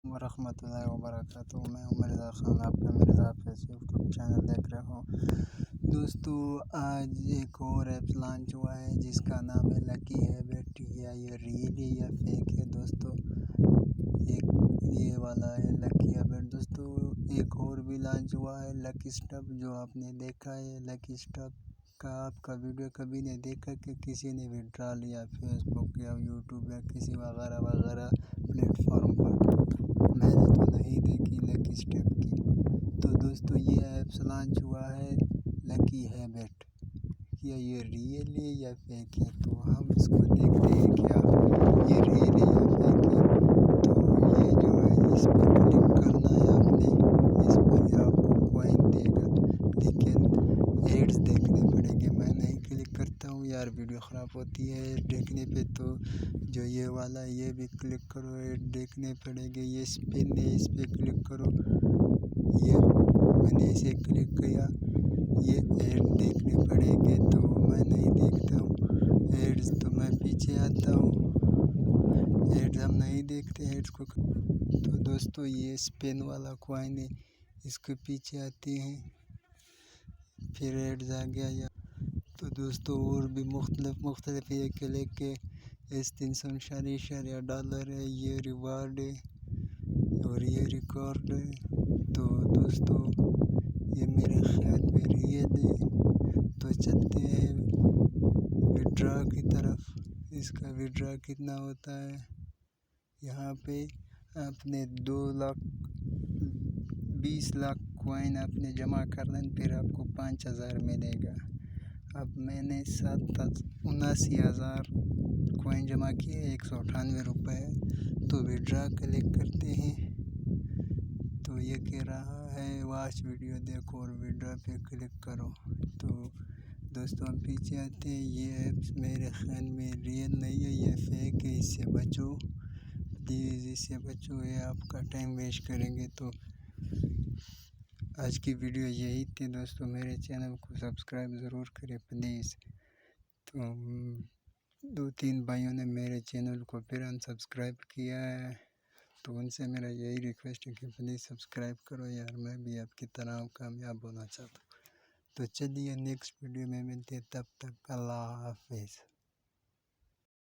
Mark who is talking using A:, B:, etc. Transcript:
A: वरहमतुल्लाहि वबरकातुहू। मैं हूं मिर्ज़ा ख़ान, आपका मिर्ज़ा हाफ़िज़ यूट्यूब चैनल देख रहे हो। दोस्तों, आज एक और ऐप लॉन्च हुआ है जिसका नाम है लकी हैबिट। या ये रियल है या फेक है दोस्तों। एक ये वाला है लकी हैबिट। दोस्तों, एक और भी लॉन्च हुआ है लकी स्टफ, जो आपने देखा है। लकी स्टफ का आपका वीडियो कभी नहीं देखा कि किसी ने विड्रा लिया फेसबुक या यूट्यूब या किसी वगैरह वगैरह प्लेटफॉर्म पर। मैंने तो नहीं देखी लकी स्टेप की। तो दोस्तों, ये ऐप्स लॉन्च हुआ है लकी हैबिट। क्या ये रियल है या फेक है? तो हम इसको देखते हैं क्या ये रियल है या फेक है। तो ये जो है, इस पर क्लिक करना है आपने। इस पर आपको कॉइन देगा, लेकिन एड्स देखने पड़ेंगे। मैं नहीं क्लिक करता हूँ यार, वीडियो ख़राब होती है देखने पे। तो जो ये वाला ये भी क्लिक करो, ऐड देखने पड़ेंगे। ये स्पिन है, इस पर क्लिक करो। ये मैंने इसे क्लिक किया, ये ऐड देखने पड़ेंगे। तो मैं नहीं देखता हूँ एड्स, तो मैं पीछे आता हूँ। एड्स हम नहीं देखते एड्स को। तो दोस्तों, ये स्पिन वाला कॉइन है, इसके पीछे आते हैं, फिर एड्स आ गया। या तो दोस्तों, और भी मुख्तलिफ ये क्लिक के इस $300 है, ये रिवार्ड है और ये रिकॉर्ड है। तो दोस्तों, ये मेरे ख्याल में रियल है। तो चलते हैं विड्रा की तरफ। इसका विड्रा कितना होता है? यहाँ पे आपने 20 लाख कॉइन आपने जमा करना है, फिर आपको 5000 मिलेगा। अब मैंने 79,000 कॉइन जमा किए, 198 रुपये। तो विड्रा क्लिक करते हैं, तो ये कह रहा है वॉच वीडियो देखो और विड्रा पे क्लिक करो। तो दोस्तों, हम पीछे आते हैं। ये ऐप्स मेरे ख्याल में रियल नहीं है, ये फेक है। इससे बचो प्लीज़, इससे बचो, ये आपका टाइम वेस्ट करेंगे। तो आज की वीडियो यही थी दोस्तों। मेरे चैनल को सब्सक्राइब ज़रूर करें प्लीज़। तो 2-3 भाइयों ने मेरे चैनल को फिर अनसब्सक्राइब किया है, तो उनसे मेरा यही रिक्वेस्ट है कि प्लीज़ सब्सक्राइब करो यार, मैं भी आपकी तरह कामयाब होना चाहता हूँ। तो चलिए नेक्स्ट वीडियो में मिलते हैं, तब तक अल्लाह हाफिज़।